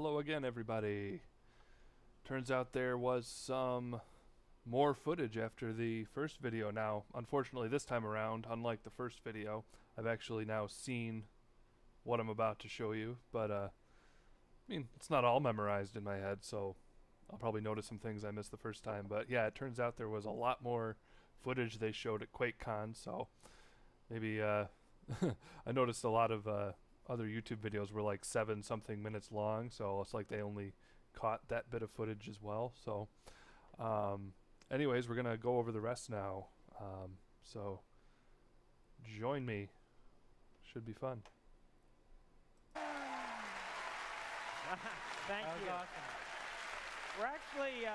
Hello again, everybody. Turns out there was some more footage after the first video. Now, unfortunately, this time around, unlike the first video, I've actually now seen what I'm about to show you, but I mean, it's not all memorized in my head, so I'll probably notice some things I missed the first time. But yeah, it turns out there was a lot more footage they showed at QuakeCon, so maybe I noticed a lot of other YouTube videos were like 7-something minutes long, so it's like they only caught that bit of footage as well. So anyways, we're gonna go over the rest now, so join me. Should be fun. Thank you. Awesome. We're actually,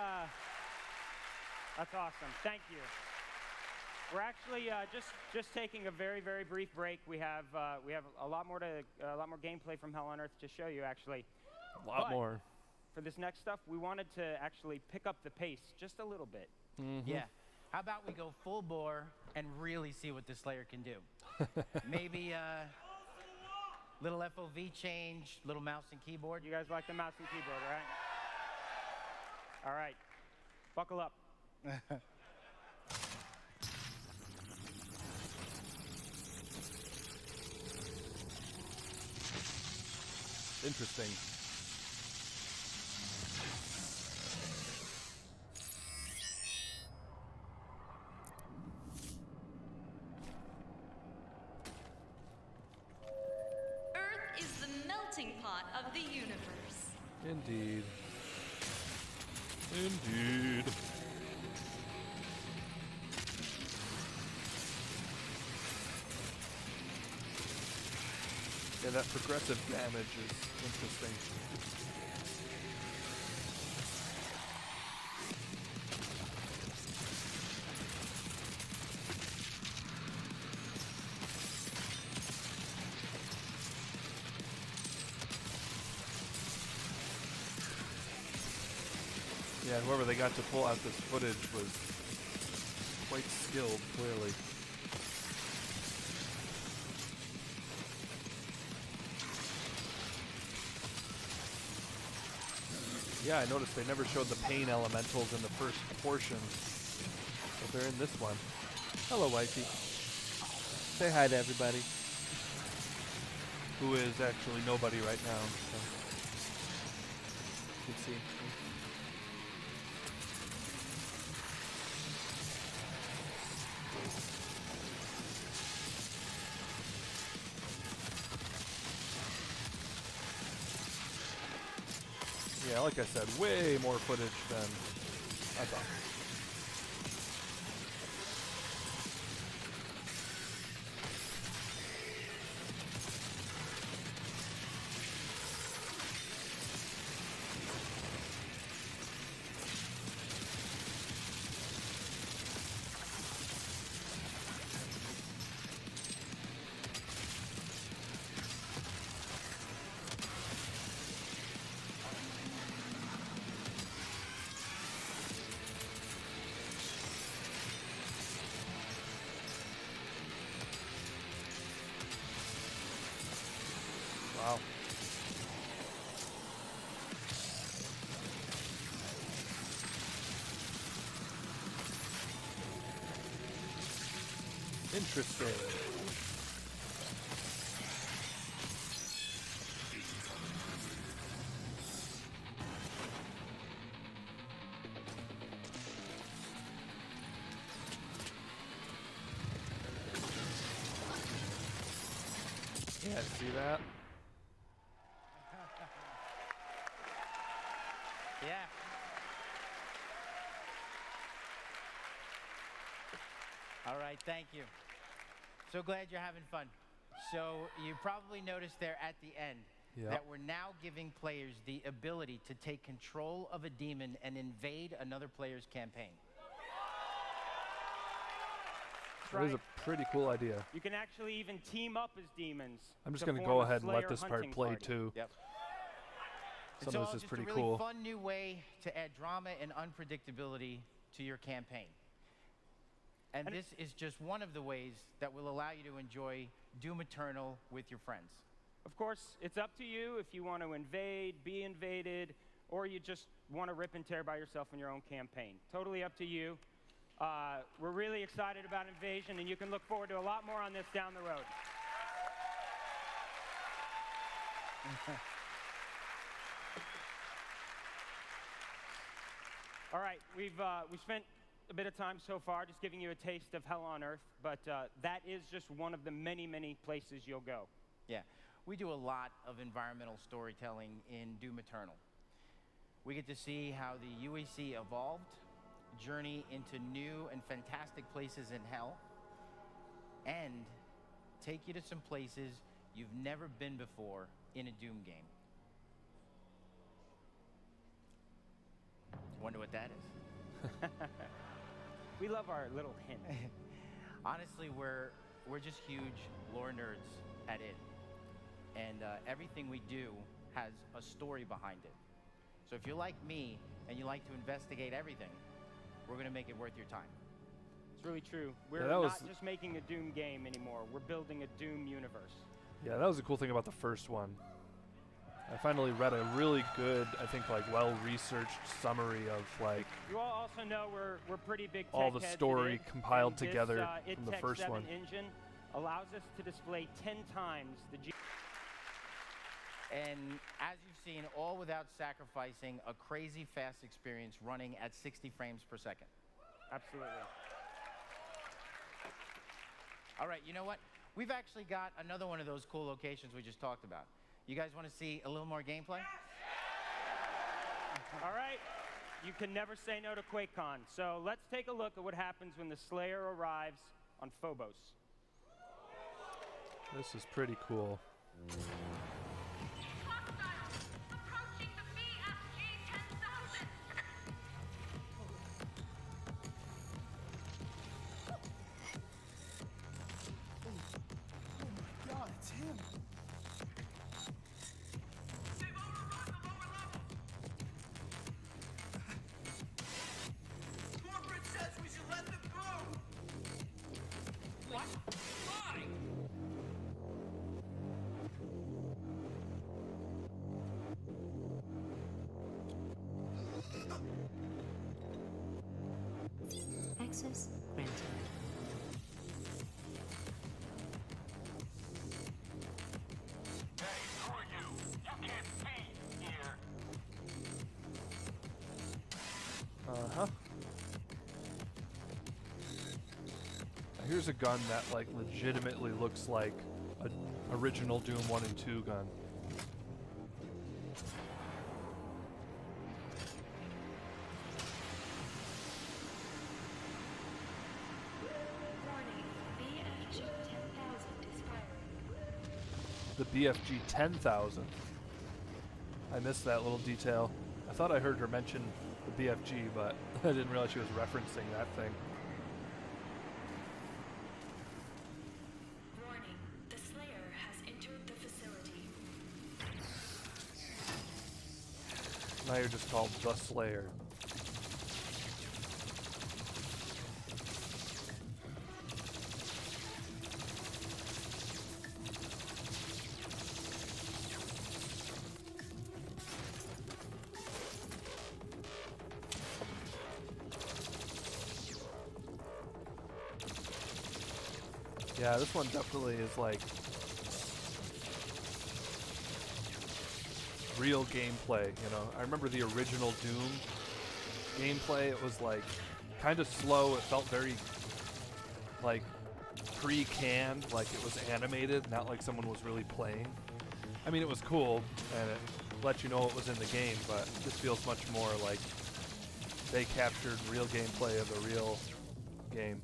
that's awesome. Thank you. We're actually just taking a very, very brief break. We have a lot more gameplay from Hell on Earth to show you, actually. A lot more. For this next stuff, we wanted to actually pick up the pace just a little bit. Mm-hmm. Yeah. How about we go full bore and really see what this Slayer can do? Maybe little FOV change, little mouse and keyboard. You guys like the mouse and keyboard, right? All right. Buckle up. Interesting. Earth is the melting pot of the universe. Indeed. Indeed. Yeah, that progressive damage is interesting. Yeah, whoever they got to pull out this footage was quite skilled, clearly. Yeah, I noticed they never showed the pain elementals in the first portion, but they're in this one. Hello, Wifey. Say hi to everybody. Who is actually nobody right now, so you can see. Yeah, like I said, way more footage than I thought. Wow. Interesting. Yeah, see that? Yeah. All right, thank you. So glad you're having fun. So you probably noticed there at the end that we're now giving players the ability to take control of a demon and invade another player's campaign. That is a pretty cool idea. You can actually even team up as demons. I'm just going to go ahead and let this part play too. Yep. Some of this is pretty It's a really cool. fun new way to add drama and unpredictability to your campaign. And this is just one of the ways that will allow you to enjoy Doom Eternal with your friends. Of course, it's up to you if you want to invade, be invaded. or you just want to rip and tear by yourself in your own campaign. Totally up to you. We're really excited about Invasion, and you can look forward to a lot more on this down the road. All right, we spent a bit of time so far just giving you a taste of hell on earth, but that is just one of the many, many places you'll go. Yeah, we do a lot of environmental storytelling in Doom Eternal. We get to see how the UAC evolved, journey into new and fantastic places in hell, and take you to some places you've never been before in a Doom game. Wonder what that is? We love our little hint. Honestly, we're just huge lore nerds at it. And everything we do has a story behind it. So if you're like me and you like to investigate everything, we're going to make it worth your time. It's really true. We're not just making a Doom game anymore. We're building a Doom universe. Yeah, that was the cool thing about the first one. I finally read a really good, I think, like, well-researched summary of, like, you all also know we're pretty big tech all the heads story today, compiled and together this, from the first one. engine allows us to display 10 times the And as you've seen, all without sacrificing a crazy fast experience running at 60 frames per second. Absolutely. All right, you know what? We've actually got another one of those cool locations we just talked about. You guys want to see a little more gameplay? All right. You can never say no to QuakeCon. So let's take a look at what happens when the Slayer arrives on Phobos. This is pretty cool. Approaching the BFG 10,000. Oh my God, it's him. They've overrun the lower levels. Corporate says we should let them through. What? Why? Access granted. Hey, who are you? You can't be here. Uh-huh. Here's a gun that, like, legitimately looks like an original Doom 1 and 2 gun. Warning, BFG 10,000 is firing. The BFG 10,000. I missed that little detail. I thought I heard her mention the BFG, but I didn't realize she was referencing that thing. Warning, the Slayer has entered the facility. Now you're just called the Slayer. Yeah, this one definitely is like real gameplay, you know. I remember the original Doom gameplay. It was like kind of slow. It felt very like pre-canned, like it was animated, not like someone was really playing. I mean, it was cool and it let you know what was in the game, but this feels much more like they captured real gameplay of a real game.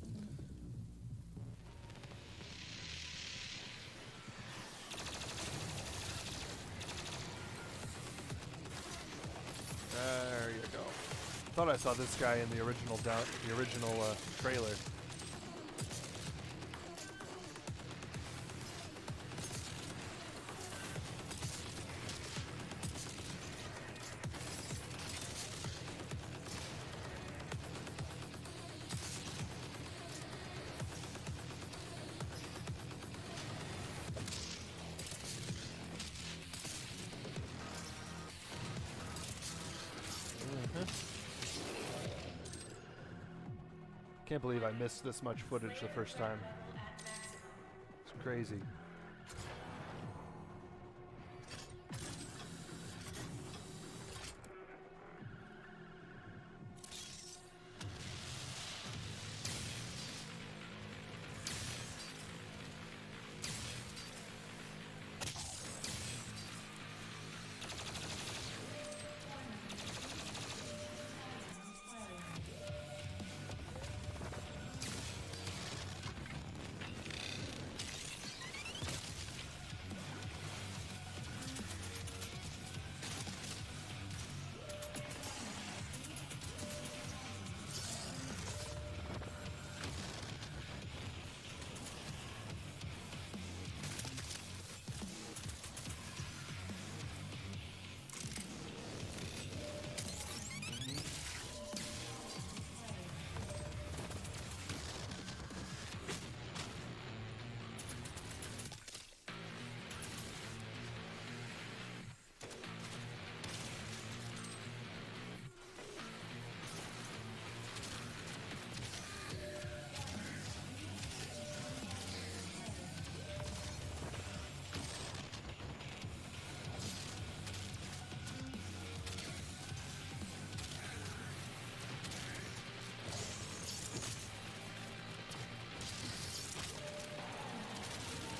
There you go. Thought I saw this guy in the original trailer. Can't believe I missed this much footage the first time. It's crazy.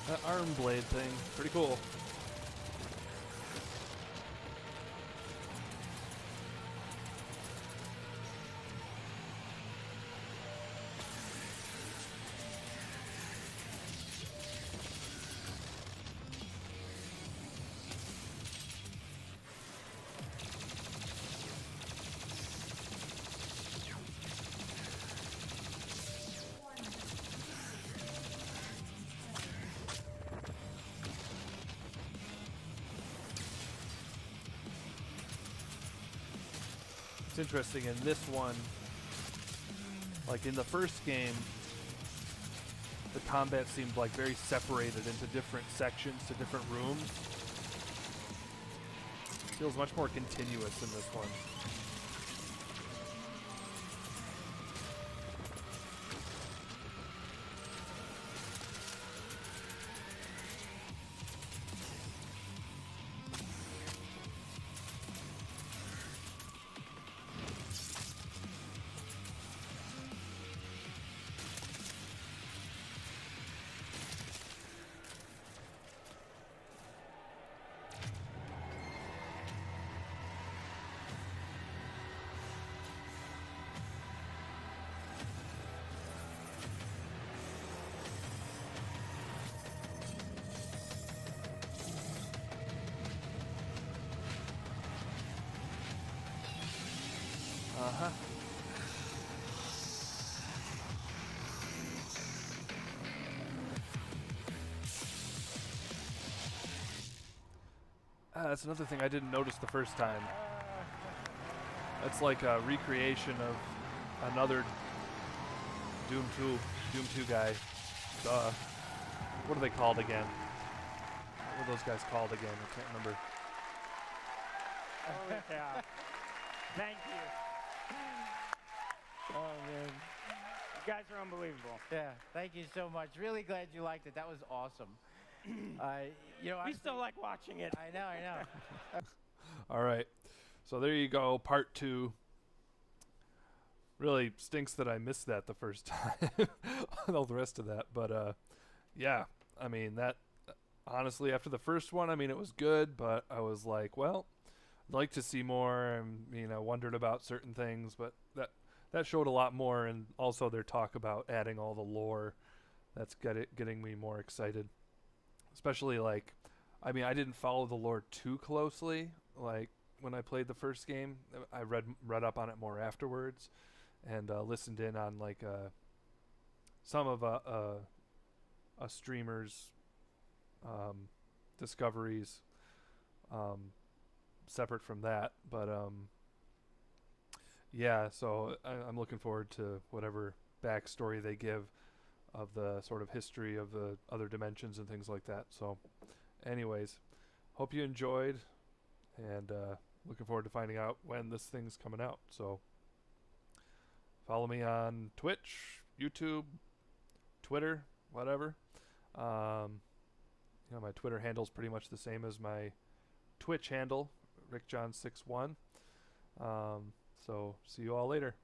That arm blade thing, pretty cool. It's interesting in this one, like in the first game, the combat seemed like very separated into different sections to different rooms. Feels much more continuous in this one. Uh-huh. That's another thing I didn't notice the first time. That's like a recreation of another Doom 2 guy. What are they called again? What are those guys called again? I can't remember. Holy cow. Thank you. Oh, man. You guys are unbelievable. Yeah, thank you so much. Really glad you liked it. That was awesome. You know, We still like watching it. I know. All right. So there you go, part 2. Really stinks that I missed that the first time. All the rest of that. But, yeah, I mean, that, honestly, after the first one, I mean, it was good, but I was like, well, I'd like to see more, and, you know, wondered about certain things, but that showed a lot more, and also their talk about adding all the lore. That's getting me more excited. Especially, like, I mean, I didn't follow the lore too closely, like, when I played the first game. I read up on it more afterwards, and listened in on, like, some of a streamer's discoveries separate from that. But, yeah, so I'm looking forward to whatever backstory they give of the sort of history of the other dimensions and things like that. So anyways, hope you enjoyed, and looking forward to finding out when this thing's coming out. So follow me on Twitch, YouTube, Twitter, whatever. You know, my Twitter handle's pretty much the same as my Twitch handle, RickJohn61. So see you all later.